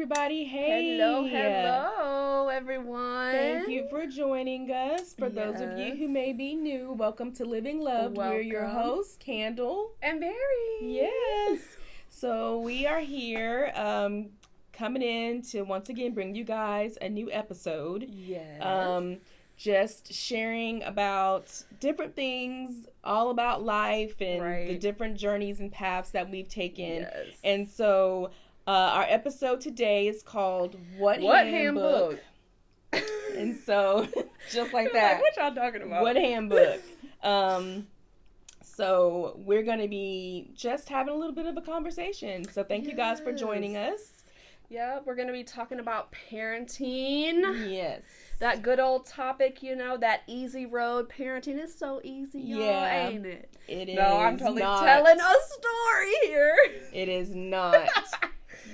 everybody. Hey. Hello, everyone. Thank you for joining us. For those of you who may be new, welcome to Living Loved. We're your hosts, Candle and Bari. Yes. So we are here coming in to once again bring you guys a new episode. Yes. Just sharing about different things, all about life and the different journeys and paths that we've taken. Yes. And so our episode today is called What Handbook? And so, just like that. Like, what y'all talking about? What Handbook? So we're going to be just having a little bit of a conversation. So thank you guys for joining us. Yeah, we're going to be talking about parenting. Yes. That good old topic, that easy road. Parenting is so easy, y'all, ain't it? It is. No, I'm totally telling a story here. It is not.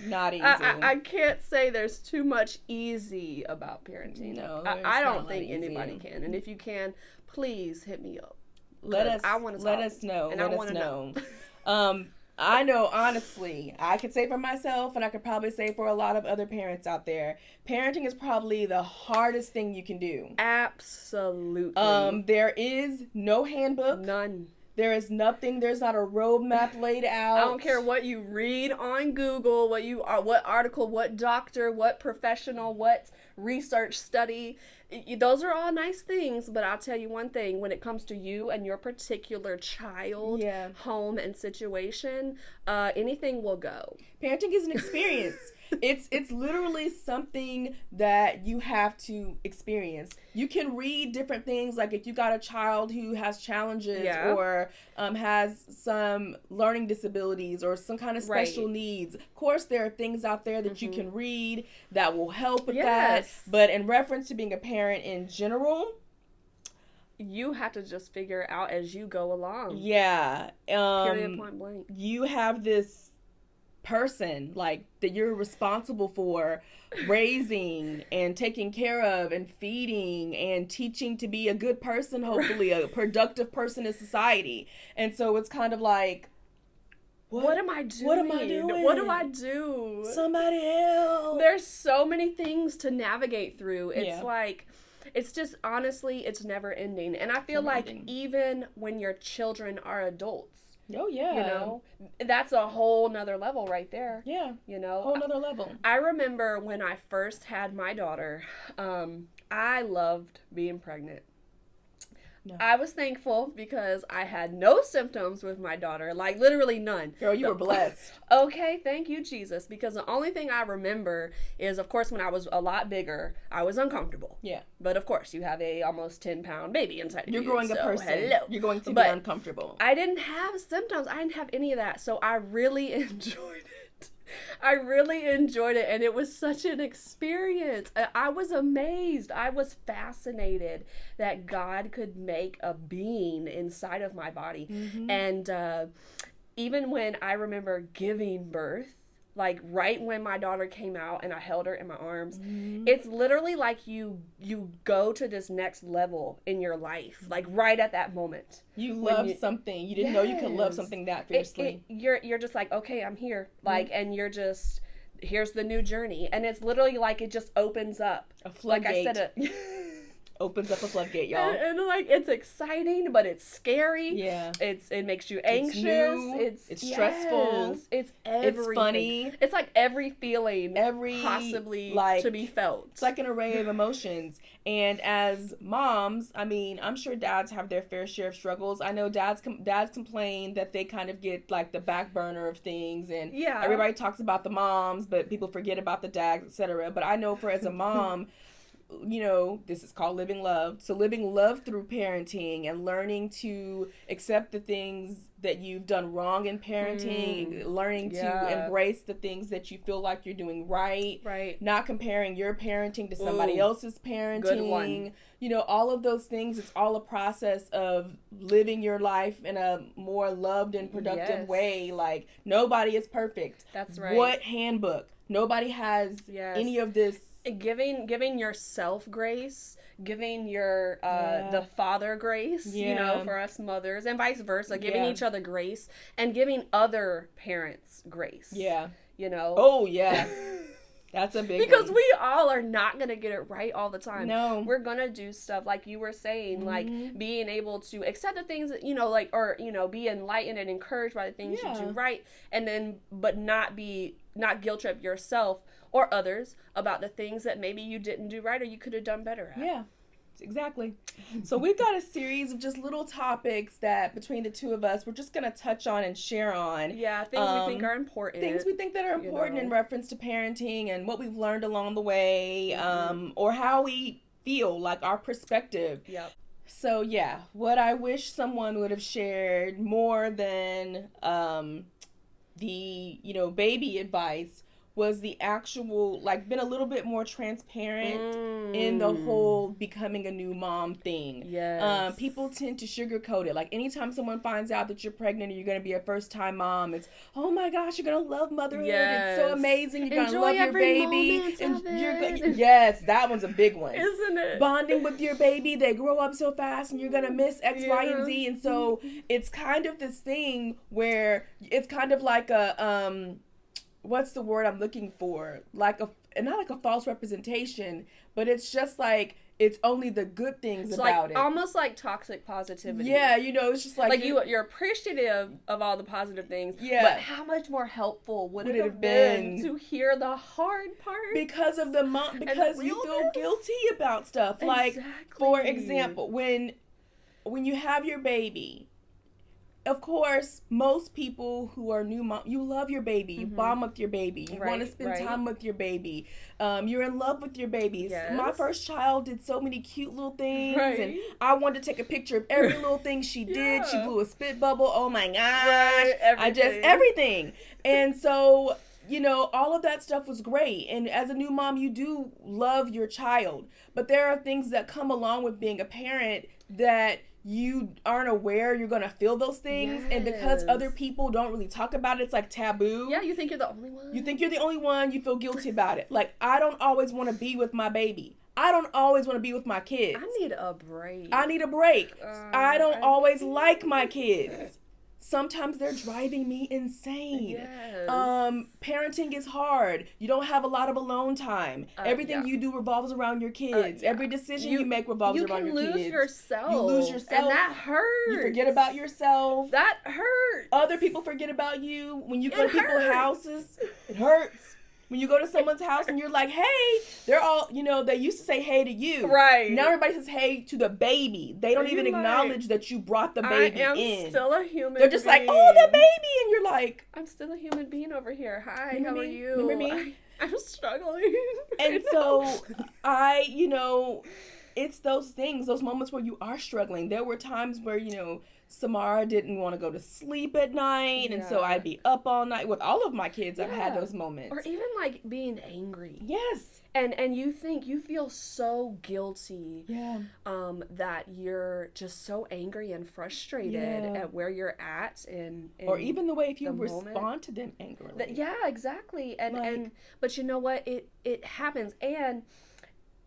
Not easy. I can't say there's too much easy about parenting. No, I don't think anybody can. And if you can, please hit me up. Let us know. And I want to know. I know, honestly, I could say for myself, and I could probably say for a lot of other parents out there, parenting is probably the hardest thing you can do. Absolutely. There is no handbook. None. There is nothing. There's not a roadmap laid out. I don't care what you read on Google, what article, what doctor, what professional, what research study. Those are all nice things, but I'll tell you one thing. When it comes to you and your particular child, home, and situation, anything will go. Parenting is an experience. It's literally something that you have to experience. You can read different things, like if you got a child who has challenges or has some learning disabilities or some kind of special needs. Of course, there are things out there that you can read that will help with that. But in reference to being a parent in general, you have to just figure it out as you go along. Yeah. Period, point blank. You have this person that you're responsible for raising and taking care of and feeding and teaching to be a good person, hopefully a productive person in society. And so it's kind of like, what am I doing? What am I doing? What do I do? Somebody help. There's so many things to navigate through. It's like, it's just, honestly, it's never ending. And I feel like even when your children are adults, oh, yeah. That's a whole nother level right there. Yeah. Whole nother level. I remember when I first had my daughter, I loved being pregnant. No. I was thankful because I had no symptoms with my daughter, like literally none. Girl, you were blessed. Okay, thank you, Jesus. Because the only thing I remember is, of course, when I was a lot bigger, I was uncomfortable. Yeah. But of course, you have a almost 10-pound baby inside of you. You're growing a person. Hello. You're going to be uncomfortable. I didn't have symptoms. I didn't have any of that. So I really enjoyed it. I really enjoyed it, and it was such an experience. I was amazed. I was fascinated that God could make a being inside of my body. Mm-hmm. And even when I remember giving birth, like right when my daughter came out and I held her in my arms, it's literally like you go to this next level in your life, like right at that moment. You love something. You didn't know you could love something that fiercely. You're just like, okay, I'm here. Like, and you're just, here's the new journey. And it's literally like it just opens up. A floodgate. Like I said, opens up a floodgate, y'all. And like, it's exciting, but it's scary. Yeah. It makes you anxious. It's new. It's stressful. It's everything. It's funny. It's like every feeling possibly to be felt. It's like an array of emotions. And as moms, I mean, I'm sure dads have their fair share of struggles. I know dads complain that they kind of get like the back burner of things, and everybody talks about the moms, but people forget about the dads, etc. But I know as a mom, this is called living love. So living love through parenting and learning to accept the things that you've done wrong in parenting, learning to embrace the things that you feel like you're doing right. Right. Not comparing your parenting to somebody else's parenting. Good one. All of those things, it's all a process of living your life in a more loved and productive way. Like, nobody is perfect. That's right. What handbook? Nobody has any of this. Giving yourself grace, giving your the father grace, for us mothers, and vice versa, giving each other grace and giving other parents grace. Yeah. Oh, yeah. That's a big because one. we all are not going to get it right all the time. No. We're going to do stuff like you were saying, like being able to accept the things that, like, or, be enlightened and encouraged by the things you do right. And then, but not guilt trip yourself or others about the things that maybe you didn't do right or you could have done better at. Yeah. Exactly. So we've got a series of just little topics that between the two of us, we're just going to touch on and share on. Yeah, things we think are important. Things we think that are important in reference to parenting and what we've learned along the way, or how we feel, like our perspective. Yep. So yeah, what I wish someone would have shared more than the, baby advice was the actual, like, been a little bit more transparent in the whole becoming a new mom thing. Yes. People tend to sugarcoat it. Like, anytime someone finds out that you're pregnant or you're going to be a first-time mom, it's, oh my gosh, you're going to love motherhood. Yes. It's so amazing. You're going to love your baby. Yes, that one's a big one. Isn't it? Bonding with your baby. They grow up so fast and you're going to miss X, Y, and Z. And so it's kind of this thing where it's kind of like a... what's the word I'm looking for? Not like a false representation, but it's just like it's only the good things it's about like, it. Almost like toxic positivity. Yeah, it's just like you're appreciative of all the positive things. Yeah. But how much more helpful would it have been to hear the hard part? Because of the mom, because you feel guilty about stuff. Exactly. Like, for example, when you have your baby. Of course, most people who are new mom, you love your baby. You bond with your baby. You want to spend time with your baby. You're in love with your baby. Yes. My first child did so many cute little things. And I wanted to take a picture of every little thing she did. She blew a spit bubble. Oh my gosh. Everything. And so, all of that stuff was great. And as a new mom, you do love your child. But there are things that come along with being a parent that you aren't aware you're going to feel those things. Yes. And because other people don't really talk about it, it's like taboo. Yeah, you think you're the only one. You think you're the only one. You feel guilty about it. Like, I don't always want to be with my baby. I don't always want to be with my kids. I need a break. I don't always like my kids. Sometimes they're driving me insane. Yes. Parenting is hard. You don't have a lot of alone time. Everything you do revolves around your kids. Every decision you make revolves around your kids. You lose yourself. And that hurts. You forget about yourself. That hurts. Other people forget about you. When you go to people's houses, it hurts. When you go to someone's house and you're like, hey, they're all, they used to say hey to you. Right. Now everybody says hey to the baby. They don't even acknowledge that you brought the baby in. I am still a human They're just like, oh, the baby. And you're like, I'm still a human being over here. Hi, how are you? Remember me? I'm struggling. And so it's those things, those moments where you are struggling. There were times where, Samara didn't want to go to sleep at night, and so I'd be up all night. With all of my kids, I've had those moments. Or even like being angry. Yes. And you feel so guilty. Yeah. That you're just so angry and frustrated at where you're at, and or even the way if you respond to them angrily. Exactly. And but you know what? It happens. And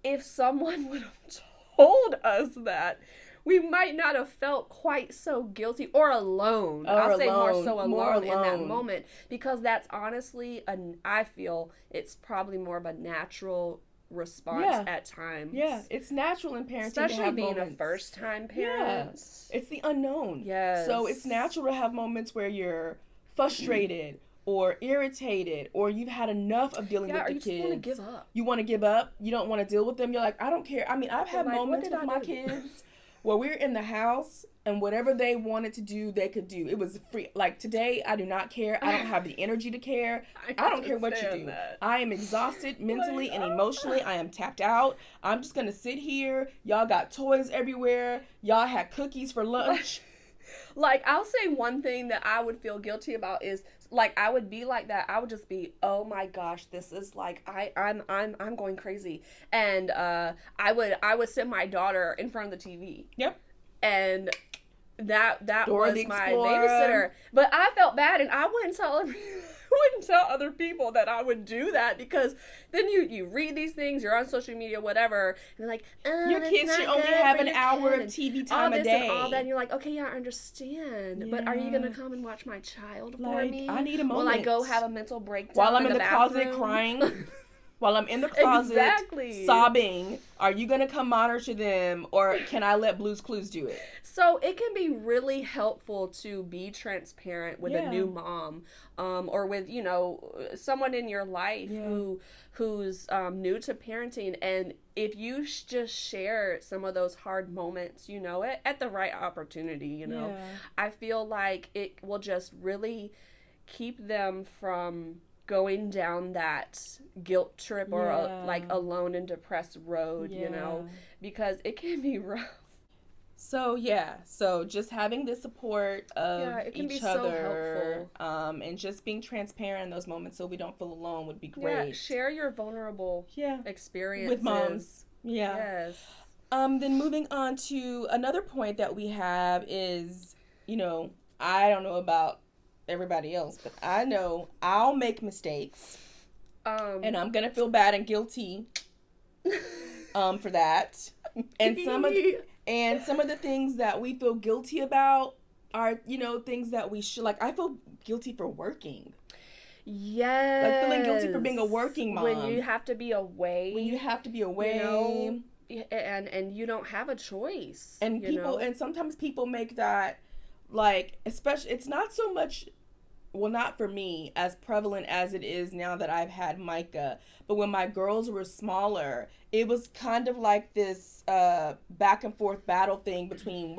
if someone would have told us that, we might not have felt quite so guilty or alone. I'll say more so alone in that moment, because that's honestly, I feel it's probably more of a natural response at times. Yeah, it's natural in parenting, especially to have being moments. A first-time parent. Yeah. It's the unknown. Yes. So it's natural to have moments where you're frustrated or irritated, or you've had enough of dealing with the kids. You want to give up. You want to give up. You don't want to deal with them. You're like, I don't care. I mean, I've had moments with my kids where we're in the house and whatever they wanted to do, they could do. It was free. Like today, I do not care. I don't have the energy to care. I don't care what you do. I am exhausted mentally and emotionally. I am tapped out. I'm just going to sit here. Y'all got toys everywhere. Y'all had cookies for lunch. Like, I'll say one thing that I would feel guilty about is, like, I would be like that. I would just be, oh my gosh, this is like, I'm going crazy. And I would sit my daughter in front of the TV. Yep. And that Dora was my babysitter. But I felt bad, and I wouldn't tell other people that I would do that, because then you read these things, you're on social media, whatever, and they're like, your kids should only have an hour of TV time a day. And all that, and you're like, okay, yeah, I understand, but are you going to come and watch my child for me? I need a moment. Will I go have a mental breakdown while I'm in the closet crying? while I'm in the closet sobbing, are you going to come monitor them, or can I let Blue's Clues do it? So it can be really helpful to be transparent with a new mom, or with, you know, someone in your life who's new to parenting. And if you just share some of those hard moments, you know, at the right opportunity, you know, I feel like it will just really keep them from going down that guilt trip or like alone and depressed road, you know, because it can be rough. So so just having the support of each other, so and just being transparent in those moments so we don't feel alone would be great. Share your vulnerable experiences with moms. Yes. Then moving on to another point that we have is, you know, I don't know about everybody else, but I know I'll make mistakes, and I'm gonna feel bad and guilty for that. And some of the things that we feel guilty about are, you know, things that we should, like, I feel guilty for working. Yes. Like feeling guilty for being a working mom. When you have to be away. You know, and you don't have a choice. And and sometimes people make that, like, especially, it's not so much, well, not for me, as prevalent as it is now that I've had Micah. But when my girls were smaller, it was kind of like this back and forth battle thing between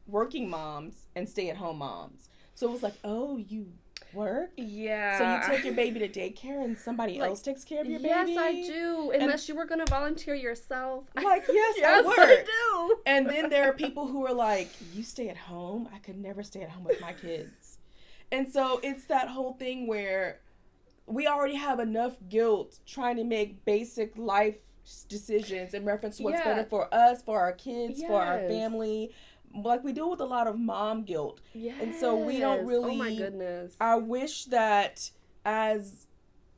working moms and stay-at-home moms. So it was like, oh, you work? Yeah. So you take your baby to daycare and somebody else takes care of your baby? Yes, I do. Unless you were going to volunteer yourself. Like, yes, yes, I do. And then there are people who are like, you stay at home? I could never stay at home with my kids. And so it's that whole thing where we already have enough guilt trying to make basic life decisions in reference to what's better for us, for our kids, for our family. Like, we deal with a lot of mom guilt. Yes. And so we don't really... Oh, my goodness. I wish that as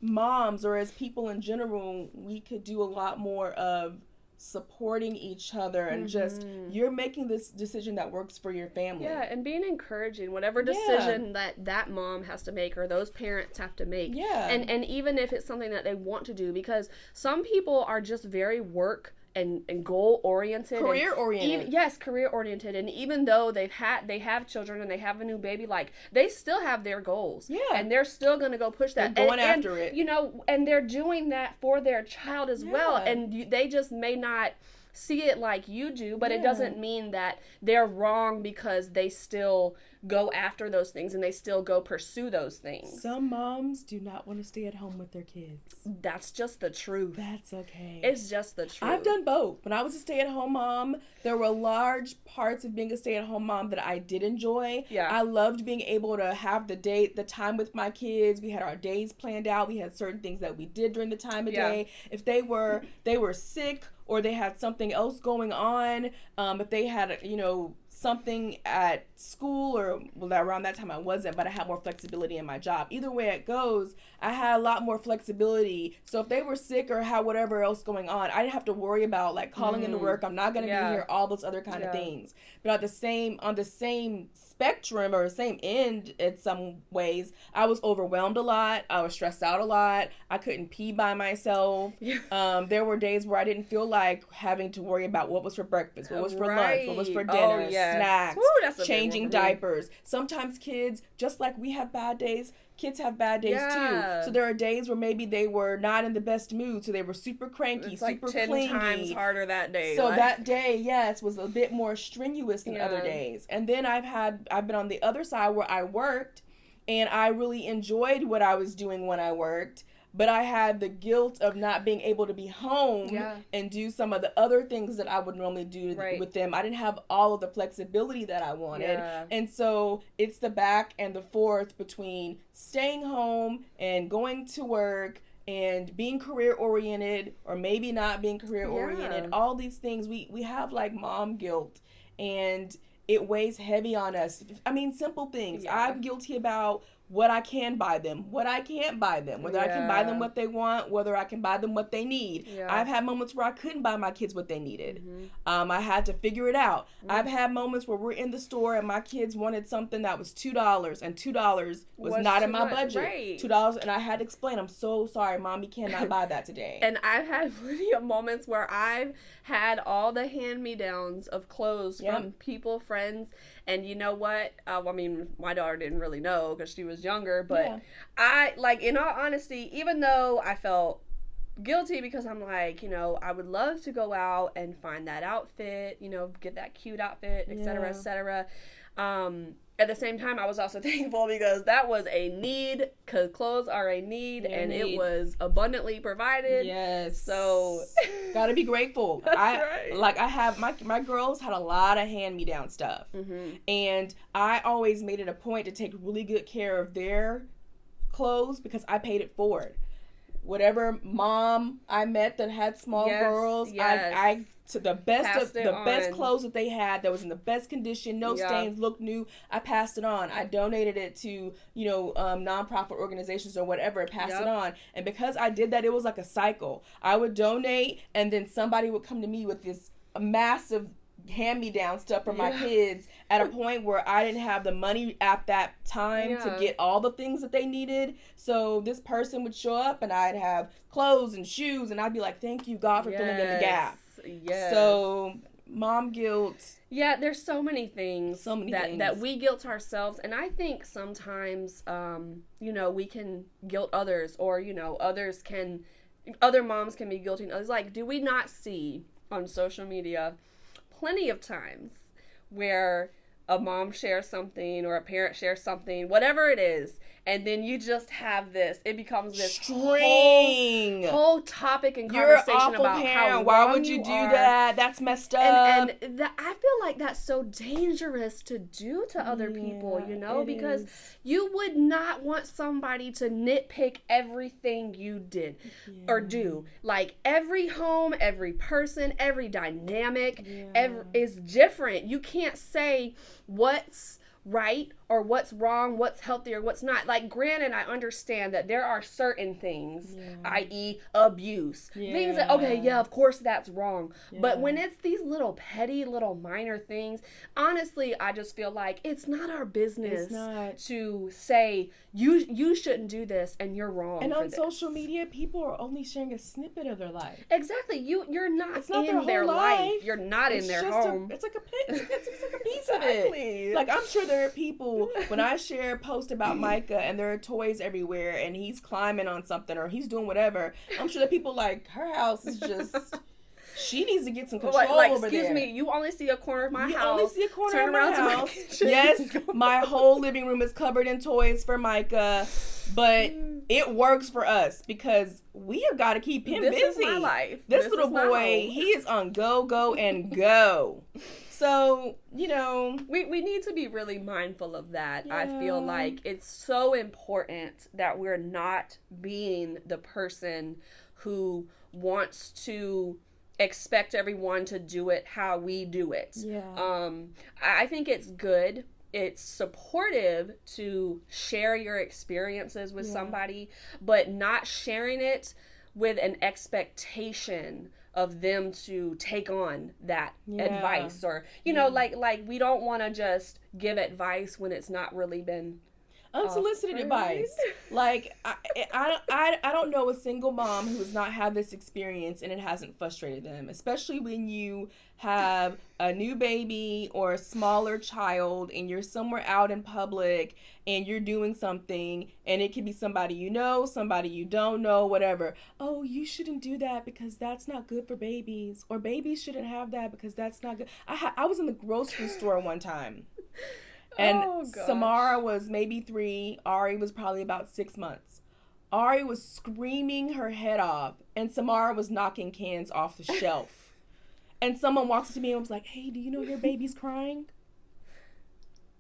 moms or as people in general, we could do a lot more of supporting each other and just, you're making this decision that works for your family. Yeah, and being encouraging, whatever decision that mom has to make or those parents have to make. Yeah. And even if it's something that they want to do, because some people are just very work and goal oriented, career oriented. Yes, career oriented. And even though they have children and they have a new baby, like, they still have their goals. Yeah. And they're still gonna go push that. They're going after it. You know, and they're doing that for their child as well. And they just may not see it like you do, but it doesn't mean that they're wrong because they still go after those things and they still go pursue those things. Some moms do not want to stay at home with their kids. That's just the truth. That's okay. It's just the truth. I've done both. When I was a stay-at-home mom, there were large parts of being a stay-at-home mom that I did enjoy. Yeah. I loved being able to have the time with my kids. We had our days planned out. We had certain things that we did during the time of day. If they were sick or they had something else going on, if they had, something at school, or around that time I wasn't, but I had more flexibility in my job. Either way it goes, I had a lot more flexibility. So if they were sick or had whatever else going on, I didn't have to worry about, like, calling into work. I'm not going to be here, all those other kind of things. But on the same spectrum or same end in some ways, I was overwhelmed a lot. I was stressed out a lot. I couldn't pee by myself. There were days where I didn't feel like having to worry about what was for breakfast, what was for lunch, what was for dinner, snacks, changing diapers. Sometimes kids, just like we have bad days, kids have bad days too. So there are days where maybe they were not in the best mood, so they were super cranky, super like 10 clingy. times harder that day. So that day, was a bit more strenuous than other days. And then I've been on the other side where I worked, and I really enjoyed what I was doing when I worked. But I had the guilt of not being able to be home and do some of the other things that I would normally do with them. I didn't have all of the flexibility that I wanted. And so it's the back and the forth between staying home and going to work and being career oriented or maybe not being career oriented. All these things, we have, like, mom guilt, and it weighs heavy on us. I mean, simple things. I'm guilty about what I can buy them, what I can't buy them, whether I can buy them what they want, whether I can buy them what they need. I've had moments where I couldn't buy my kids what they needed. I had to figure it out. I've had moments where we're in the store and my kids wanted something that was $2 and $2 was not in my budget. Right. $2, and I had to explain, I'm so sorry, Mommy cannot buy that today. And I've had plenty of moments where I've had all the hand-me-downs of clothes from people, friends, and you know what? I mean, my daughter didn't really know because she was younger, but I, like, in all honesty, even though I felt guilty because I'm like, you know, I would love to go out and find that outfit, you know, get that cute outfit, etc., etc. At the same time, I was also thankful because that was a need, because clothes are a need, it was abundantly provided. Yes. So gotta be grateful. That's right. Like, I have my girls had a lot of hand-me-down stuff, and I always made it a point to take really good care of their clothes because I paid it forward. Whatever mom I met that had small girls, I to the best best clothes that they had that was in the best condition, no stains, looked new, I passed it on. I donated it to, you know, nonprofit organizations or whatever, passed it on. And because I did that, it was like a cycle. I would donate, and then somebody would come to me with this massive hand-me-down stuff for my kids at a point where I didn't have the money at that time to get all the things that they needed. So this person would show up and I'd have clothes and shoes, and I'd be like, thank you, God, for filling in the gap. So mom guilt. Yeah, there's so many things that we guilt ourselves. And I think sometimes, you know, we can guilt others, or, you know, other moms can be guilting others. Like, do we not see on social media plenty of times where a mom shares something or a parent shares something, whatever it is, and then you just have this, it becomes this whole topic and conversation. You're an awful about parent. how why wrong would you do are. that? That's messed up. And I feel like that's so dangerous to do to other people, you know, because you would not want somebody to nitpick everything you did or do. Like, every home, every person, every dynamic is different. You can't say what's right or what's wrong, what's healthy or what's not. Like, granted, I understand that there are certain things, i.e. abuse, things that, of course that's wrong. But when it's these little petty, little minor things, honestly, I just feel like it's not our business to say you shouldn't do this and you're wrong. And on social media, people are only sharing a snippet of their life. Exactly. You're not in their life. You're not in their home. It's like a piece of it. Like, I'm sure there are people, when I share a post about Micah and there are toys everywhere and he's climbing on something or he's doing whatever, I'm sure that people like, her house is just, she needs to get some control over there. Excuse me, you only see a corner of my house. You only see a corner of my house. Yes, my whole living room is covered in toys for Micah, but it works for us because we have got to keep him busy. This is my life. This little boy, he is on go, and go. So, you know, we need to be really mindful of that. I feel like it's so important that we're not being the person who wants to expect everyone to do it how we do it. I think it's good. It's supportive to share your experiences with somebody, but not sharing it with an expectation of them to take on that advice, or you know, like we don't want to just give advice when it's not really been unsolicited advice. Like, I don't know a single mom who has not had this experience and it hasn't frustrated them, especially when you have a new baby or a smaller child and you're somewhere out in public and you're doing something, and it could be somebody you know, somebody you don't know, whatever. Oh, you shouldn't do that because that's not good for babies, or babies shouldn't have that because that's not good. I was in the grocery store one time. And Samara was maybe 3. Ari was probably about 6 months. Ari was screaming her head off, and Samara was knocking cans off the shelf. And someone walks up to me and was like, "Hey, do you know your baby's crying?"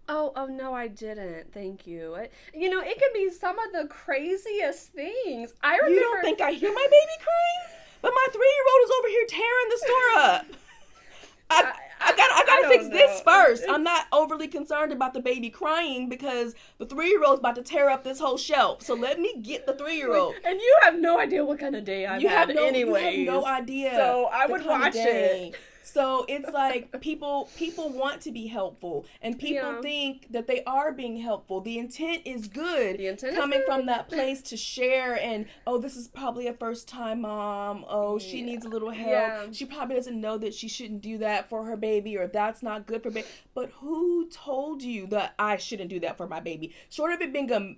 Oh no, I didn't. Thank you. You know, it could be some of the craziest things. I remember. You don't think I hear my baby crying? But my 3-year-old is over here tearing the store up. I gotta fix this first. I'm not overly concerned about the baby crying because the 3-year-old's about to tear up this whole shelf. So let me get the 3-year-old. And you have no idea what kind of day I've had anyways. You have no idea. So I would watch it. So it's like people want to be helpful, and people think that they are being helpful. The intent is good. The intent coming is good. From that place to share, and this is probably a first time mom. She needs a little help. Yeah. She probably doesn't know that she shouldn't do that for her baby, or that's not good for baby. But who told you that I shouldn't do that for my baby? Short of it being a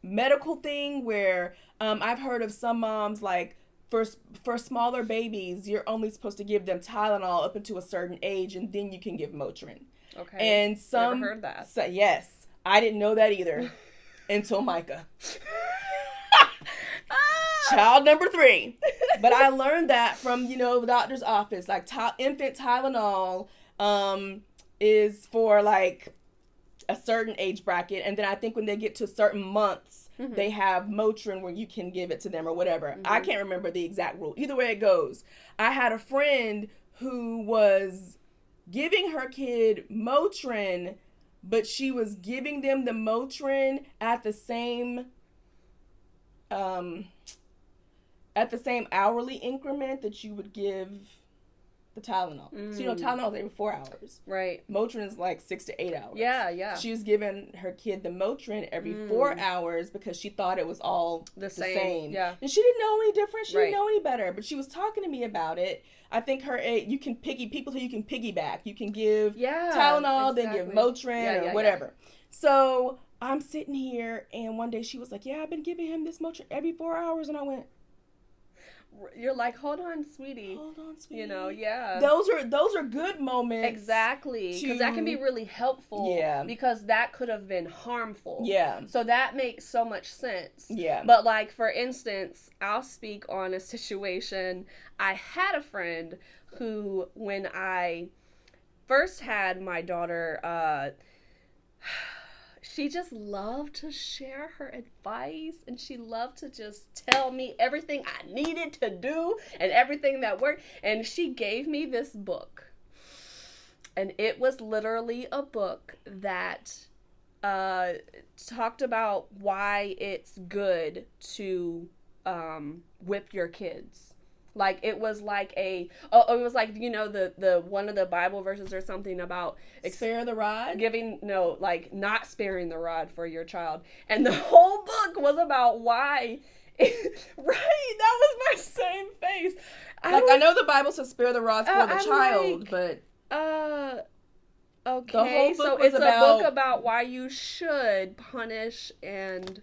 medical thing where I've heard of some moms like, for smaller babies, you're only supposed to give them Tylenol up until a certain age, and then you can give Motrin. Okay. And some never heard that. So, yes, I didn't know that either until Micah. Child number 3. But I learned that from the doctor's office. Like infant Tylenol is for like a certain age bracket, and then I think when they get to certain months, they have Motrin where you can give it to them or whatever. I can't remember the exact rule. Either way it goes, I had a friend who was giving her kid Motrin, but she was giving them the Motrin at the same hourly increment that you would give the Tylenol. So, Tylenol is every 4 hours. Right. Motrin is like 6 to 8 hours. Yeah. She was giving her kid the Motrin every 4 hours because she thought it was all the same. Yeah. And she didn't know any different. She didn't know any better. But she was talking to me about it. I think you can people who you can piggyback. You can give Tylenol, then give Motrin or whatever. Yeah. So I'm sitting here, and one day she was like, I've been giving him this Motrin every 4 hours. And I went, you're like, hold on, sweetie. Those are good moments. Exactly. Because that can be really helpful. Yeah. Because that could have been harmful. Yeah. So that makes so much sense. Yeah. But like, for instance, I'll speak on a situation. I had a friend who, when I first had my daughter, she just loved to share her advice, and she loved to just tell me everything I needed to do and everything that worked. And she gave me this book, and it was literally a book that talked about why it's good to whip your kids. Like, it was like it was like, the one of the Bible verses or something about spare the rod, not sparing the rod for your child. And the whole book was about why. Right, that was my same face. I know the Bible says spare the rod for the child, but okay, so it's a book about why you should punish and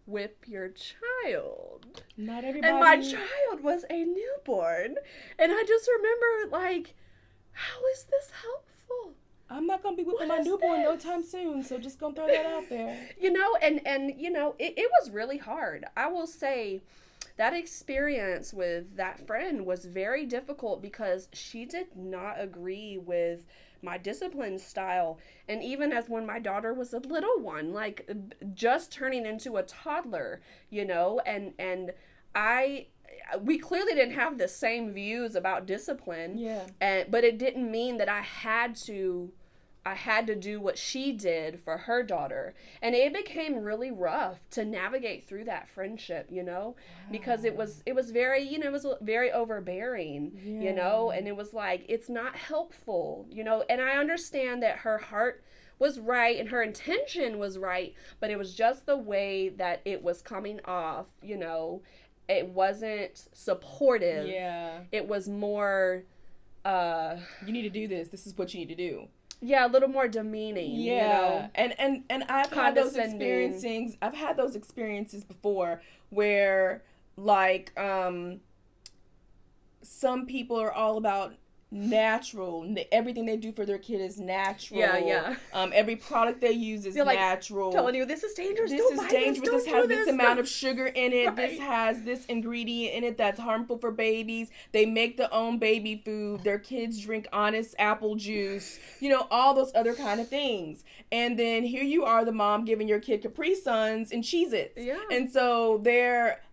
whip your child. Not everybody. And my child was a newborn, and I just remember, like, how is this helpful? I'm not gonna be whipping my newborn no time soon, so just gonna throw that out there. It was really hard. I will say that experience with that friend was very difficult because she did not agree with my discipline style. And even as when my daughter was a little one, like just turning into a toddler, and we clearly didn't have the same views about discipline. Yeah. But it didn't mean that I had to do what she did for her daughter. And it became really rough to navigate through that friendship, wow. Because it was very, it was very overbearing, and it was like, it's not helpful, and I understand that her heart was right and her intention was right, but it was just the way that it was coming off, it wasn't supportive. Yeah. It was more, you need to do this. This is what you need to do. Yeah, a little more demeaning. Yeah, and I've had those experiences. I've had those experiences before where, like, some people are all about natural. Everything they do for their kid is natural. Yeah. Every product they use is natural. Telling you, this is dangerous. This is dangerous. This has this amount of sugar in it. Right. This has this ingredient in it that's harmful for babies. They make their own baby food. Their kids drink Honest apple juice. All those other kind of things. And then here you are, the mom, giving your kid Capri Suns and Cheez-Its. Yeah. And so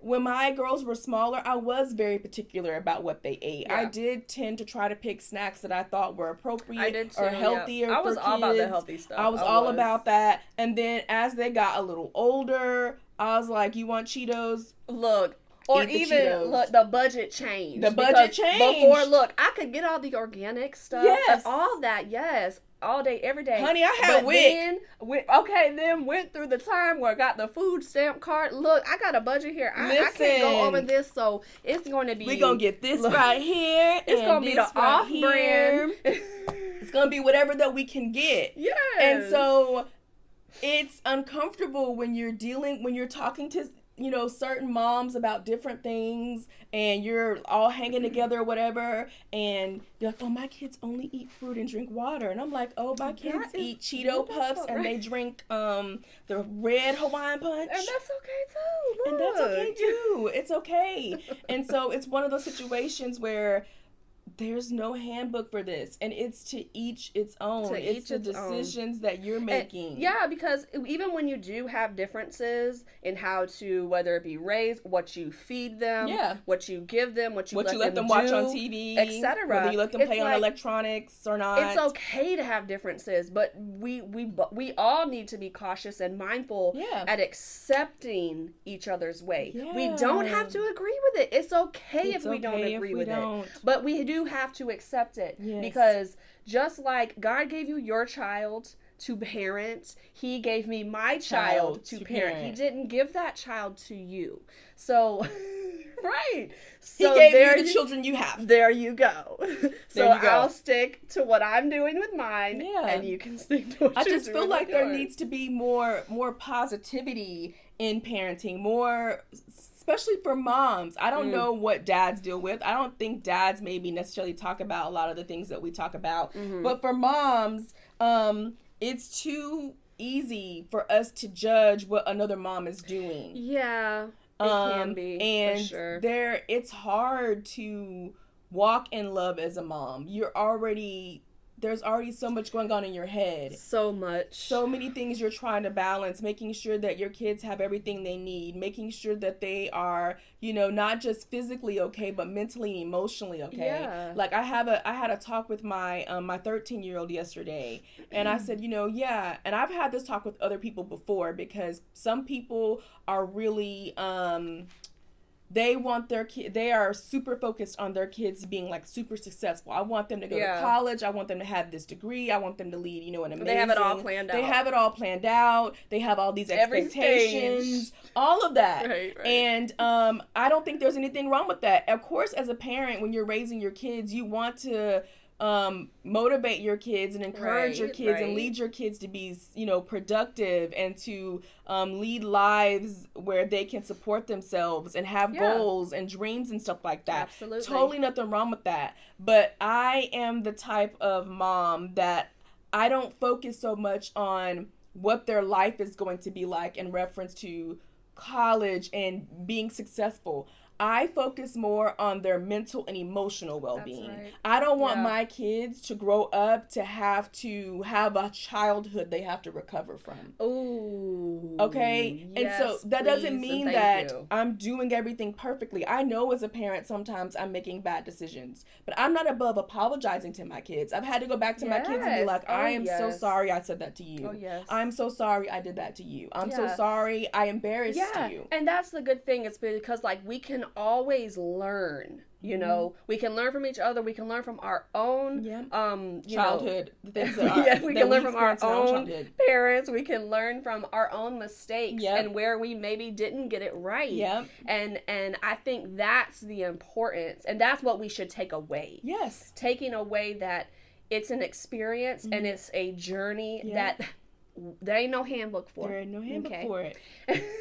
when my girls were smaller, I was very particular about what they ate. Yeah. I did tend to try to pick pick snacks that I thought were appropriate I did too, or healthier. I was for all kids. about the healthy stuff. I was all about that. And then as they got a little older, I was like, you want Cheetos? Look. Or even, look, the budget changed. Before, look, I could get all the organic stuff. Yes. All that, yes. All day, every day. Honey, I had WIC. Then went through the time where I got the food stamp card. Look, I got a budget here. I can't go over this, so it's going to be... We're going to get this right here. It's going to be the off-brand. It's going to be whatever that we can get. Yes. And so it's uncomfortable when you're talking to... certain moms about different things, and you're all hanging together or whatever, and you're like, oh, my kids only eat fruit and drink water. And I'm like, oh, my kids eat Cheeto Puffs and they drink the red Hawaiian Punch. And that's okay too. Look. And that's okay too. It's okay. And so it's one of those situations where there's no handbook for this, and it's to each its own. It's the decisions that you're making. And, because even when you do have differences in how to, whether it be raise, what you feed them, what you give them, what you let them watch on TV, etc. Whether you let them play on electronics or not. It's okay to have differences, but we all need to be cautious and mindful at accepting each other's way. Yeah. We don't have to agree with it. It's okay if we don't agree with it, but we do have to accept it, because just like God gave you your child to parent, he gave me my child to parent. He didn't give that child to you. So right. So he gave you the children you have. There you go. So I'll stick to what I'm doing with mine, and you can stick to what you're doing. I just feel like there needs to be more positivity in parenting, more, especially for moms. I don't know what dads deal with. I don't think dads maybe necessarily talk about a lot of the things that we talk about. But for moms, it's too easy for us to judge what another mom is doing. Yeah, it can be, and for sure. It's hard to walk in love as a mom. There's already so much going on in your head. So much. So many things you're trying to balance, making sure that your kids have everything they need, making sure that they are, not just physically okay, but mentally and emotionally okay. Yeah. Like I had a talk with my 13-year-old yesterday, and I said, and I've had this talk with other people before, because some people are really they want their kid. They are super focused on their kids being like super successful. I want them to go to college. I want them to have this degree. I want them to lead, an amazing. They have it all planned out. They have it all planned out. They have all these expectations, all of that. Right. And I don't think there's anything wrong with that. Of course, as a parent, when you're raising your kids, you want to motivate your kids and encourage your kids and lead your kids to be, productive, and to lead lives where they can support themselves and have goals and dreams and stuff like that. Absolutely. Totally nothing wrong with that. But I am the type of mom that I don't focus so much on what their life is going to be like in reference to college and being successful. I focus more on their mental and emotional well-being. Right. I don't want my kids to grow up to have a childhood they have to recover from. Ooh. Okay? Yes, and so that doesn't mean that I'm doing everything perfectly. I know as a parent sometimes I'm making bad decisions, but I'm not above apologizing to my kids. I've had to go back to my kids and be like, I am so sorry I said that to you. Oh, yes. I'm so sorry I did that to you. I'm so sorry I embarrassed you. And that's the good thing. It's because we can always learn, we can learn from each other. We can learn from our own childhood. The things that we can learn from our own parents. We can learn from our own mistakes and where we maybe didn't get it right. Yep. And I think that's the importance, and that's what we should take away. Yes. Taking away that it's an experience and it's a journey that there ain't no handbook for. There ain't no handbook for it.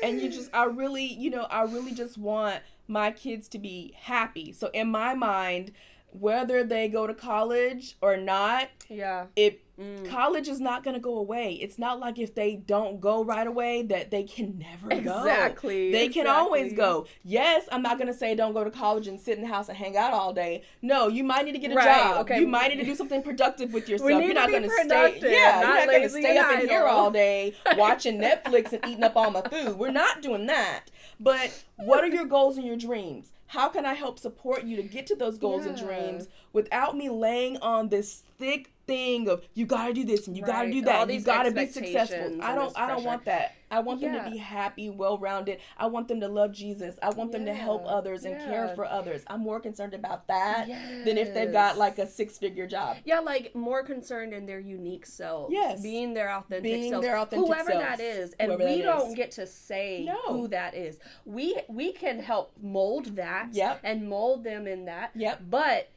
And I really just want my kids to be happy. So in my mind, whether they go to college or not, college is not going to go away. It's not like if they don't go right away that they can never go. Exactly. They can always go. Yes, I'm not going to say don't go to college and sit in the house and hang out all day. No, you might need to get a job. Okay. You might need to do something productive with yourself. You're not going to stay. You're not going to stay up in here all day watching Netflix and eating up all my food. We're not doing that. But What are your goals and your dreams? How can I help support you to get to those goals and dreams without me laying on this thick thing of you gotta do this and you gotta do that and you gotta be successful. I don't want that. I want them to be happy, well-rounded. I want them to love Jesus. I want them to help others and care for others. I'm more concerned about that than if they've got like a 6-figure job. Yeah, like more concerned in their unique selves. Yes. Being their authentic selves. Whoever that is. And we don't get to say who that is. We can help mold that and mold them in that. But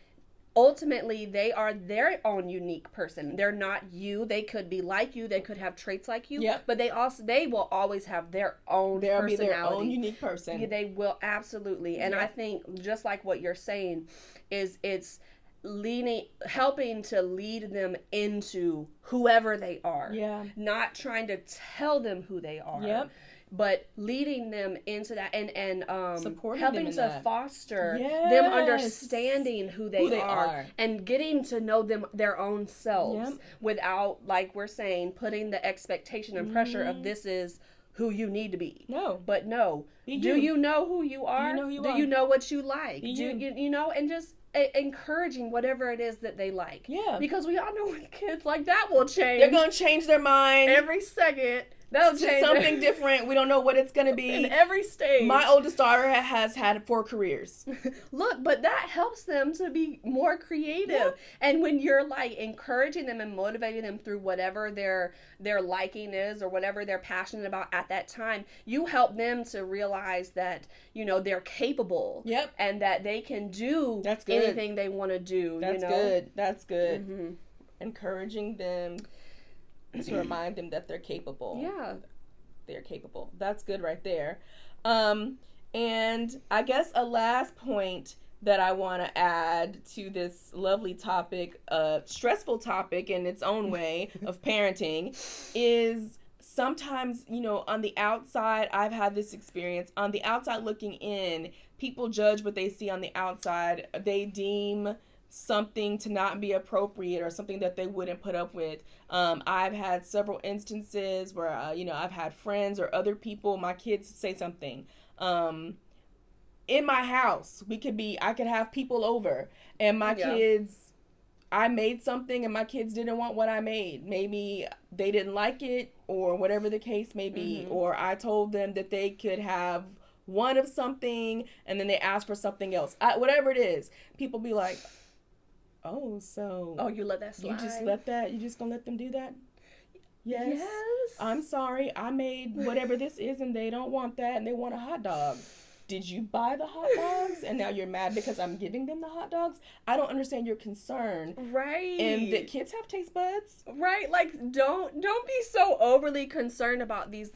ultimately, they are their own unique person. They're not you. They could be like you. They could have traits like you. But they will always have their own personality. They'll be their own unique person. Yeah, they will, absolutely. And I think just like what you're saying is it's helping to lead them into whoever they are. Not trying to tell them who they are. But leading them into that and helping to foster them understanding who they are and getting to know them their own selves without, like we're saying, putting the expectation and pressure of this is who you need to be. But do you know who you are? Do you know what you like? You know, and just encouraging whatever it is that they like. Because we all know with kids, like, that will change. They're going to change their mind every second. That'll change something different. We don't know what it's going to be. In every stage. My oldest daughter has had 4 careers. Look, but that helps them to be more creative. And when you're like encouraging them and motivating them through whatever their liking is or whatever they're passionate about at that time, you help them to realize that, you know, they're capable. And that they can do anything they want to do. That's good. Encouraging them to remind them that they're capable. They're capable. That's good right there. And I guess a last point that I want to add to this lovely topic, stressful topic in its own way of parenting, is sometimes, you know, on the outside, I've had this experience, on the outside looking in, people judge what they see on the outside. They deem something to not be appropriate or something that they wouldn't put up with. I've had several instances where, you know, I've had friends or other people, my kids say something. In my house, I could have people over and my kids, I made something and my kids didn't want what I made. Maybe they didn't like it or whatever the case may be. Or I told them that they could have one of something and then they asked for something else. Whatever it is, people be like, you let that slide? You just gonna let them do that? Yes. I'm sorry, I made whatever this is and they don't want that and they want a hot dog. Did you buy the hot dogs and now you're mad because I'm giving them the hot dogs? I don't understand your concern. And that kids have taste buds. Like, don't be so overly concerned about these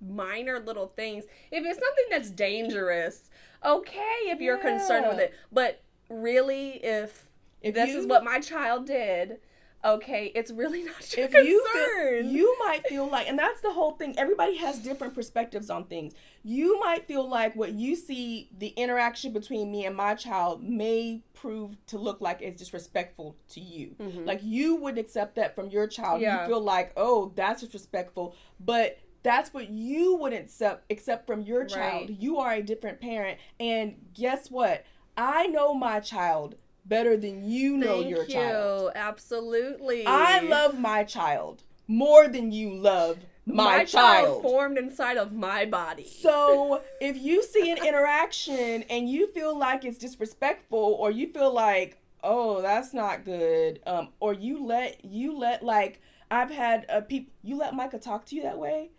minor little things. If it's something that's dangerous, okay, if you're concerned with it. But really, if this is what my child did, okay, it's really not your concern. You might feel like, and that's the whole thing, everybody has different perspectives on things. You might feel like what you see, the interaction between me and my child may prove to look like it's disrespectful to you. Like, you wouldn't accept that from your child. You feel like, oh, that's disrespectful, but that's what you wouldn't accept from your child. You are a different parent, and guess what? I know my child better than you know your child. Absolutely. I love my child more than you love my child formed inside of my body. So if you see an interaction and you feel like it's disrespectful, or you feel like, oh, that's not good, or you let like, I've had people, you let Micah talk to you that way.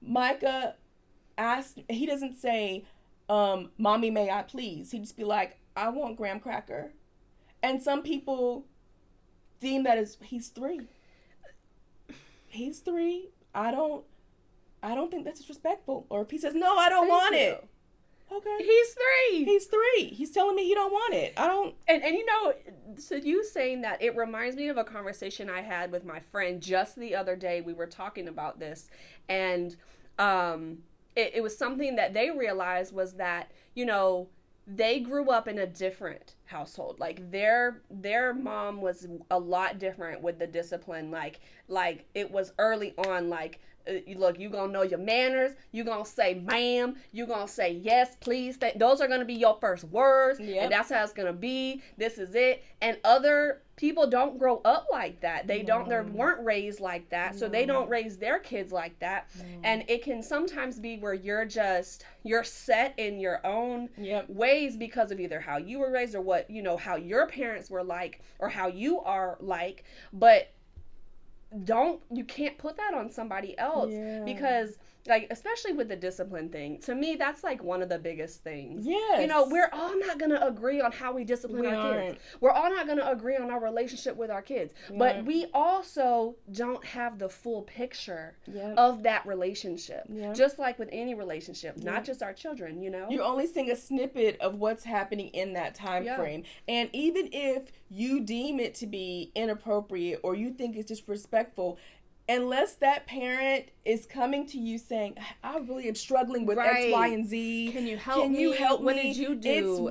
Micah he doesn't say, mommy, may I please? He'd just be like, I want graham cracker. And some people deem that as, he's 3. He's 3. I don't think that's disrespectful. Or if he says, no, I don't want it. Okay. He's 3. He's telling me he don't want it. I don't. And you know, so you saying that, it reminds me of a conversation I had with my friend just the other day. We were talking about this, and it was something that they realized was that, you know, they grew up in a different household. Like, their mom was a lot different with the discipline. Like it was early on, like, look, you gonna know your manners. You gonna say ma'am. You gonna say yes, please. Those are gonna be your first words, and that's how it's gonna be. This is it. And other people don't grow up like that. They weren't raised like that, so they don't raise their kids like that. And it can sometimes be where you're set in your own ways because of either how you were raised or what, how your parents were like or how you are like. But you can't put that on somebody else because, like, especially with the discipline thing, to me, that's like one of the biggest things. Yes. We're all not going to agree on how we discipline our kids. We're all not going to agree on our relationship with our kids. But we also don't have the full picture of that relationship. Just like with any relationship, not just our children, You're only seeing a snippet of what's happening in that time frame. And even if you deem it to be inappropriate or you think it's disrespectful, unless that parent is coming to you saying, I really am struggling with X, Y, and Z. Can you help me? What did you do?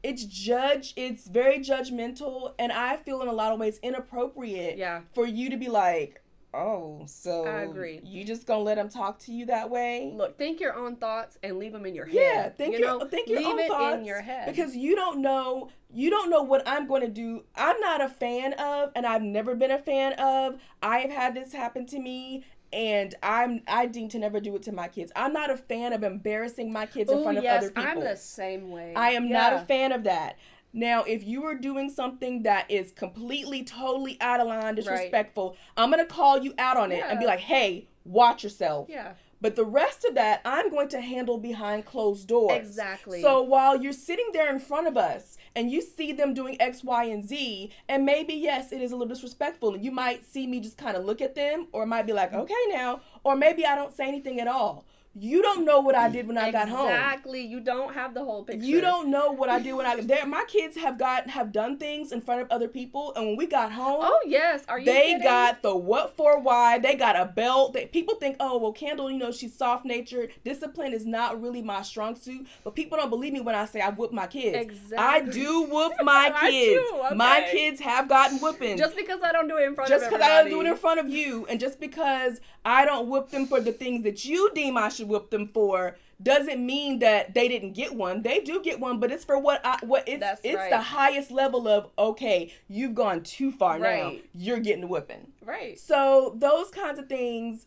It's very judgmental, and I feel in a lot of ways inappropriate for you to be like, oh, so I agree. You just gonna let them talk to you that way? Look, think your own thoughts and leave them in your head. Yeah, think your own thoughts. Leave it in your head. Because you don't know what I'm going to do. I'm not a fan of, and I've never been a fan of. I have had this happen to me, and I deem to never do it to my kids. I'm not a fan of embarrassing my kids in front of other people. I'm the same way. I am not a fan of that. Now, if you are doing something that is completely, totally out of line, disrespectful, I'm going to call you out on it and be like, hey, watch yourself. Yeah. But the rest of that, I'm going to handle behind closed doors. Exactly. So while you're sitting there in front of us and you see them doing X, Y, and Z, and maybe, yes, it is a little disrespectful. You might see me just kind of look at them, or it might be like, okay now, or maybe I don't say anything at all. You don't know what I did when I got home. Exactly. You don't have the whole picture. You don't know what I did when my kids have done things in front of other people, and when we got home, oh yes, are you kidding? Got the what for why. They got a belt. People think, oh well, Candle, she's soft natured. Discipline is not really my strong suit, but people don't believe me when I say I whoop my kids. Exactly. I do whoop my kids. Okay. My kids have gotten whoopings. Just because I don't do it in front of everybody. Just because I don't do it in front of you, and just because I don't whoop them for the things that you deem I should whoop them for, doesn't mean that they didn't get one. They do get one, but it's for it's the highest level of, okay, you've gone too far now. You're getting a whipping. Right. So those kinds of things,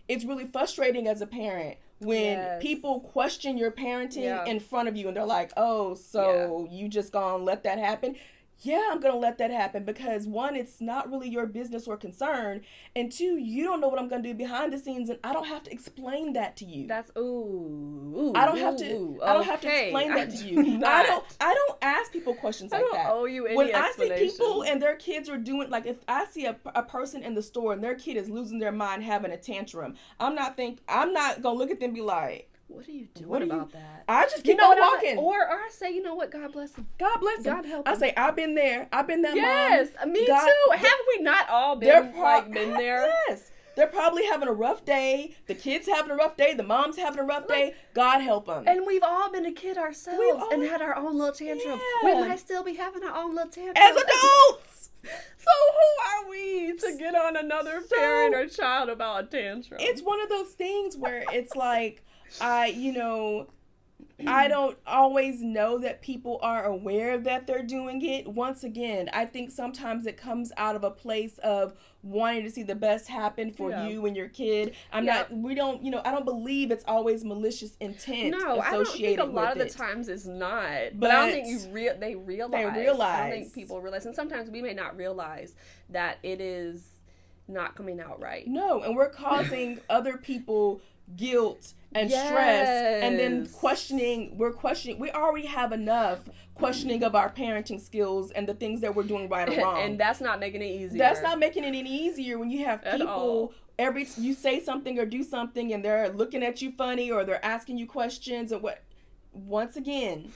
it's really frustrating as a parent when people question your parenting in front of you and they're like, oh, so you just gonna let that happen? Yeah, I'm going to let that happen because, one, it's not really your business or concern, and two, you don't know what I'm going to do behind the scenes, and I don't have to explain that to you. That's I don't have to explain that to you. I don't ask people questions like that. I don't owe you any when explanation. I see people and their kids are doing, like, if I see a person in the store and their kid is losing their mind, having a tantrum, I'm not going to look at them and be like, what are you doing about that? I just keep on walking. Or I say, you know what? God bless him. God bless him. God help him. I say, I've been there. I've been that mom. Yes, me too. Haven't we not all been there? Yes. They're probably having a rough day. The kid's having a rough day. The mom's having a rough day. God help them. And we've all been a kid ourselves and had our own little tantrum. Yeah. We might still be having our own little tantrum. As adults! So who are we to get on another parent or child about a tantrum? It's one of those things where it's like, I don't always know that people are aware that they're doing it. Once again, I think sometimes it comes out of a place of wanting to see the best happen for you and your kid. I don't believe it's always malicious intent associated with it. No, I don't think a lot of the times it's not. But I don't think they realize. I don't think people realize. And sometimes we may not realize that it is not coming out right. No, and we're causing other people guilt and stress, and then we're questioning. We already have enough questioning of our parenting skills and the things that we're doing right or wrong. And that's not making it easier. That's not making it any easier when you have people, you say something or do something and they're looking at you funny or they're asking you questions or what. Once again,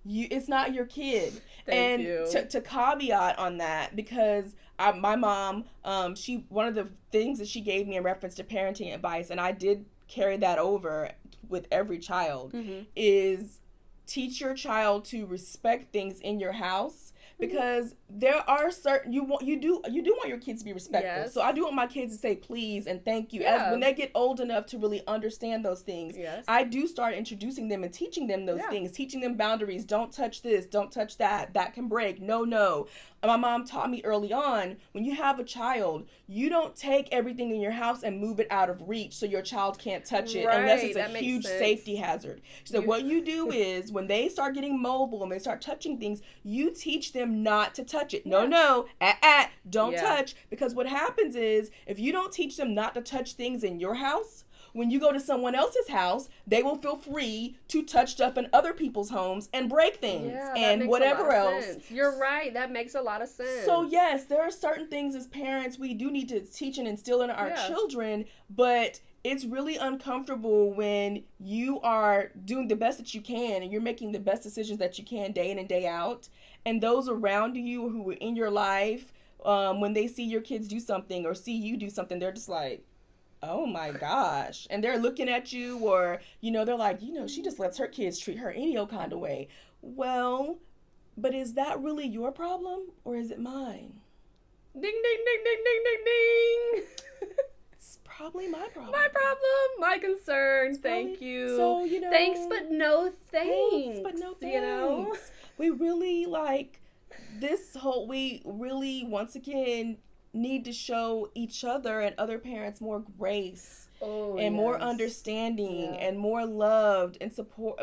it's not your kid. Thank you. To caveat on that, because my mom, one of the things that she gave me in reference to parenting advice, and I did carry that over with every child, is teach your child to respect things in your house because there are certain you do want your kids to be respectful. Yes. So I do want my kids to say please and thank you as when they get old enough to really understand those things. Yes. I do start introducing them and teaching them those things, teaching them boundaries. Don't touch this, don't touch that. That can break. No. My mom taught me early on, when you have a child, you don't take everything in your house and move it out of reach so your child can't touch it unless it's a huge safety hazard. So what you do is when they start getting mobile and they start touching things, you teach them not to touch it. No, don't touch. Because what happens is if you don't teach them not to touch things in your house, when you go to someone else's house, they will feel free to touch stuff in other people's homes and break things and whatever else. Sense. You're right. That makes a lot of sense. So yes, there are certain things as parents we do need to teach and instill in our children, but it's really uncomfortable when you are doing the best that you can and you're making the best decisions that you can day in and day out. And those around you who are in your life, when they see your kids do something or see you do something, they're just like, oh my gosh. And they're looking at you or, they're like, she just lets her kids treat her any old kind of way. Well, but is that really your problem or is it mine? Ding, ding, ding, ding, ding, ding, ding. It's probably my problem. My problem, my concern. Thank you. So, thanks, but no thanks. We really we really, once again, need to show each other and other parents more grace more understanding and more loved and support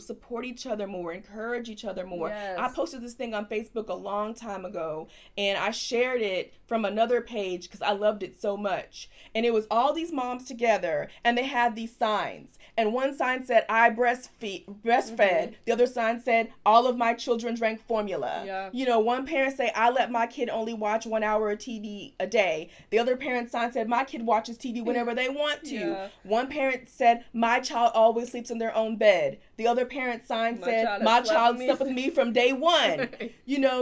support each other more, encourage each other more. Yes. I posted this thing on Facebook a long time ago and I shared it from another page because I loved it so much. And it was all these moms together and they had these signs. And one sign said, I breastfed. Mm-hmm. The other sign said, all of my children drank formula. Yeah. One parent say, I let my kid only watch 1 hour of TV a day. The other parent sign said, my kid watches TV whenever they want to. Yeah. One parent said, my child always sleeps in their own bed. The other parent sign said, my child slept with me from day one.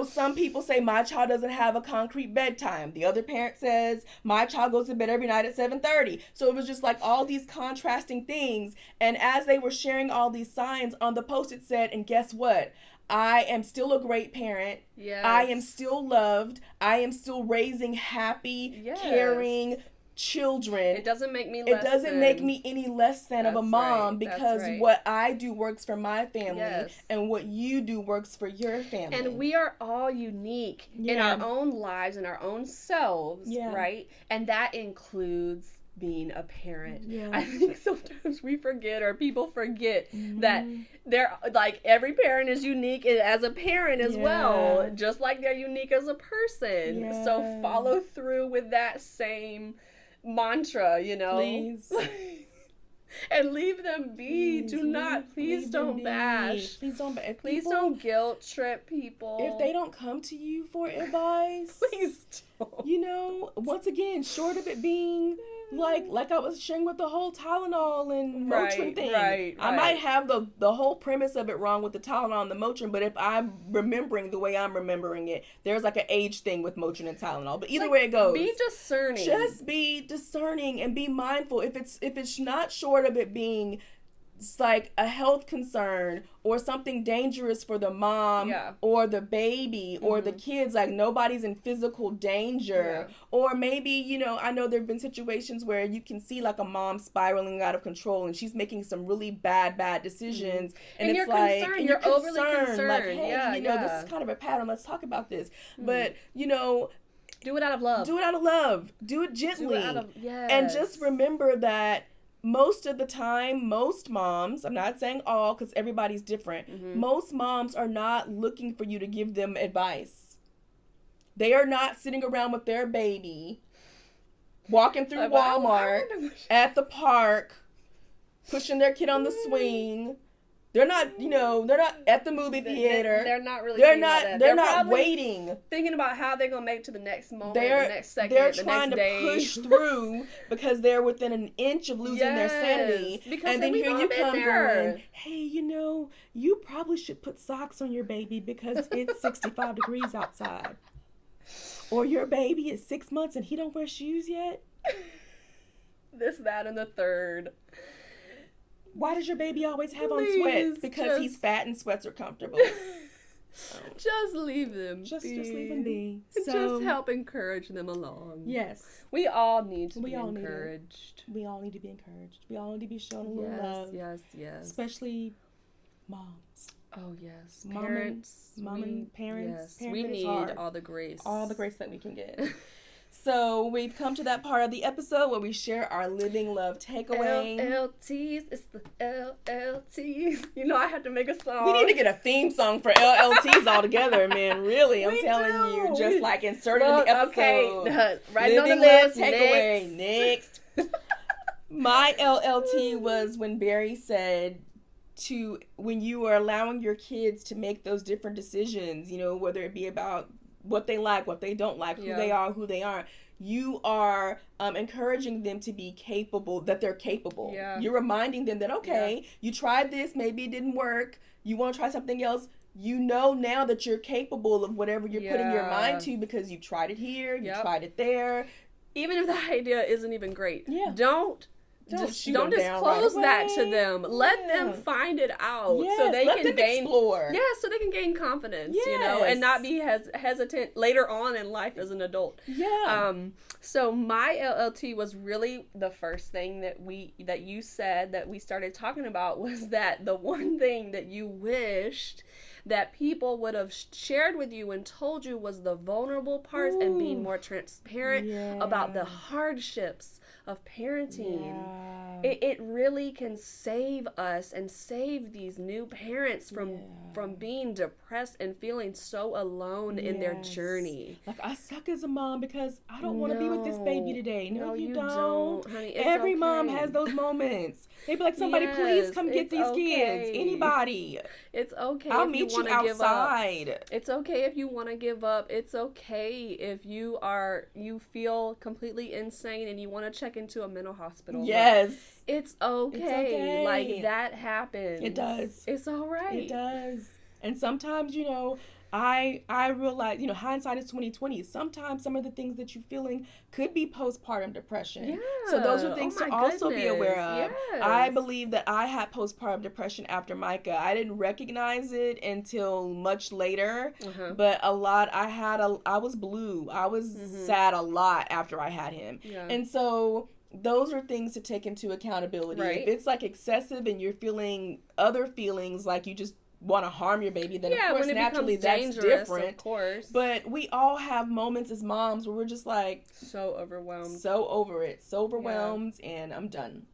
Some people say, my child doesn't have a concrete bedtime. The other parent says, my child goes to bed every night at 7:30. So it was just like all these contrasting things. And as they were sharing all these signs on the post, it said, and guess what? I am still a great parent. Yes. I am still loved. I am still raising happy, caring children. It doesn't make me any less than of a mom because what I do works for my family and what you do works for your family. And we are all unique in our own lives and our own selves, right? And that includes being a parent. Yeah. I think sometimes we forget or people forget that they're like every parent is unique as a parent as well, just like they're unique as a person. Yeah. So follow through with that same mantra, Please. And leave them be. Please don't bash. Please don't guilt trip people. If they don't come to you for advice, please don't. Once again, short of it being like I was sharing with the whole Tylenol and Motrin thing. Right. I might have the whole premise of it wrong with the Tylenol and the Motrin, but if I'm remembering the way I'm remembering it, there's like an age thing with Motrin and Tylenol. But either way it goes. Be discerning. Just be discerning and be mindful. If it's not short of it being like a health concern or something dangerous for the mom or the baby or the kids, like nobody's in physical danger, or maybe I know there have been situations where you can see like a mom spiraling out of control and she's making some really bad decisions, and it's you're like concerned. You're overly concerned, like, hey, this is kind of a pattern, let's talk about this. But do it out of love. Do it gently. And just remember that most of the time, most moms, I'm not saying all because everybody's different, most moms are not looking for you to give them advice. They are not sitting around with their baby, walking through Walmart, at the park, pushing their kid on the swing. They're not, they're not at the movie theater. They're not really. They're not waiting, thinking about how they're gonna make it to the next moment, the next second, they're trying to push through because they're within an inch of losing their sanity. And then here you come going, hey, you probably should put socks on your baby because it's 65 degrees outside, or your baby is 6 months and he don't wear shoes yet. This, that, and the third. Why does your baby always have on sweats? Because he's fat and sweats are comfortable. Just leave them just be. Just leave them be. So, just help encourage them along. Yes. We all need to be encouraged. We all need to be encouraged. We all need to be shown a little love. Yes. Especially moms. Oh, yes. Parents. Yes. We need all the grace. All the grace that we can get. So we've come to that part of the episode where we share our living love takeaway. LLTs, it's the LLTs. You know I had to make a song. We need to get a theme song for LLTs all together, man. Really, I'm telling you, just like insert it in the episode. Okay, right on the list. Takeaway next. My LLT was when Bari said when you are allowing your kids to make those different decisions, you know, whether it be about what they like, what they don't like, who they are, who they aren't. You are encouraging them to be capable, that they're capable. Yeah. You're reminding them that, you tried this, maybe it didn't work. You want to try something else. You know now that you're capable of whatever you're putting your mind to because you tried it here, you tried it there. Even if the idea isn't even great. Yeah. Don't disclose right that to them. Let them find it out so they can explore. Yeah, so they can gain confidence, you know, and not be hesitant later on in life as an adult. Yeah. So my LLT was really the first thing that you said that we started talking about was that the one thing that you wished that people would have shared with you and told you was the vulnerable parts and being more transparent about the hardships of parenting. It really can save us and save these new parents from being depressed and feeling so alone in their journey. Like, I suck as a mom because I don't want to be with this baby today. No, you don't. Honey, every mom has those moments. They'd be like, somebody please come get these kids. Anybody. It's okay. I'll meet you outside. It's okay if you want to give up. It's okay if you feel completely insane and you want to check into a mental hospital. Yes. It's okay. Like, that happens. It does. It's all right. It does. And sometimes, you know, I realize, you know, hindsight is 20/20. Sometimes some of the things that you're feeling could be postpartum depression. Yeah. So those are things to also be aware of. Yes. I believe that I had postpartum depression after Micah. I didn't recognize it until much later. But I was blue. I was sad a lot after I had him. Yeah. And so those are things to take into accountability. Right. If it's like excessive and you're feeling other feelings like you just want to harm your baby, then of course naturally that's different. Of course. But we all have moments as moms where we're just like so overwhelmed. So over it. So overwhelmed and I'm done.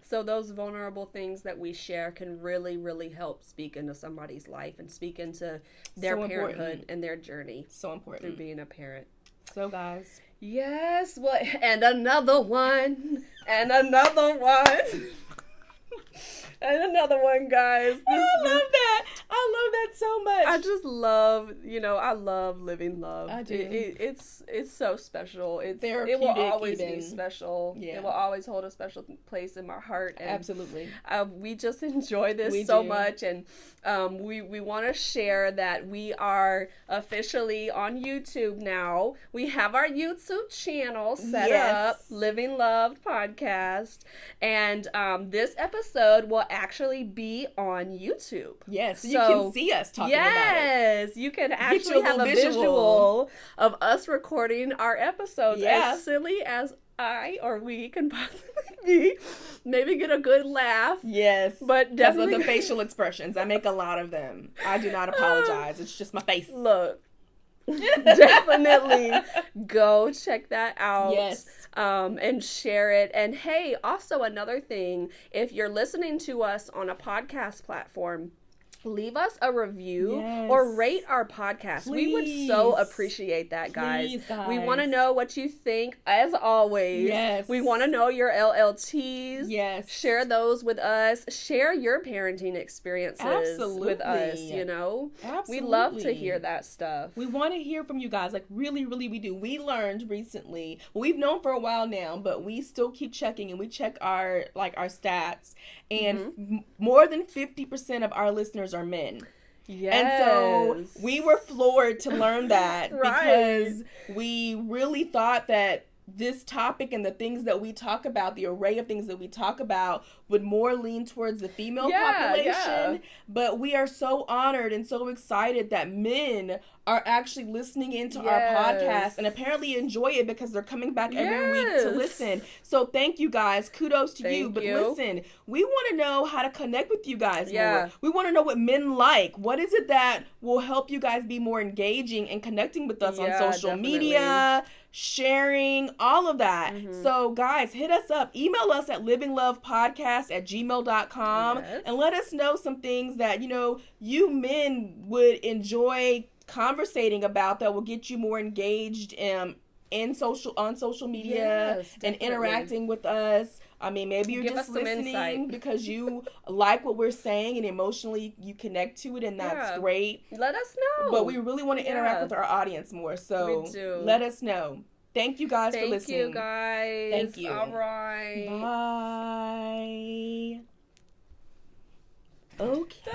So those vulnerable things that we share can really, really help speak into somebody's life and speak into their parenthood and their journey. So important. Through being a parent. So guys. Yes, well, and another one, and another one. And another one, guys. I love that. I love that so much. I just love, I love living love. I do. It's so special. Therapeutic. It will always be special. Yeah. It will always hold a special place in my heart. And, absolutely. We just enjoy this so much. And we want to share that we are officially on YouTube now. We have our YouTube channel set up, Living Loved Podcast. And this episode will actually be on YouTube. Yes, so you can see us talking about it. Yes, you can actually have a visual of us recording our episodes, as silly as I or we can possibly be. Maybe get a good laugh. Yes, but definitely the facial expressions. I make a lot of them. I do not apologize. It's just my face. Look. Definitely go check that out. Yes. And share it. And hey, also another thing, if you're listening to us on a podcast platform, leave us a review or rate our podcast. Please. We would so appreciate that, guys. Please, guys. We want to know what you think, as always. Yes. We want to know your LLTs. Yes. Share those with us. Share your parenting experiences with us, Absolutely. We love to hear that stuff. We want to hear from you guys. Like, really, really, we do. We learned recently, we've known for a while now, but we still keep checking, and we check our stats. And more than 50% of our listeners are men. Yes. And so we were floored to learn that because we really thought that this topic and the things that we talk about, the array of things that we talk about, would more lean towards the female population. But we are so honored and so excited that men are actually listening into our podcast and apparently enjoy it because they're coming back every week to listen. So thank you guys. Kudos to you. But listen, we want to know how to connect with you guys more. We want to know what men like. What is it that will help you guys be more engaging and connecting with us on social media, sharing, all of that. So guys, hit us up. Email us at livinglovepodcast@gmail.com and let us know some things that, you know, you men would enjoy conversating about that will get you more engaged on social media and interacting with us. I mean, maybe you're just listening because you like what we're saying and emotionally you connect to it, and that's great. Let us know. But we really want to interact with our audience more, so let us know. Thank you guys for listening. Thank you, guys. Thank you. All right. Bye. Okay.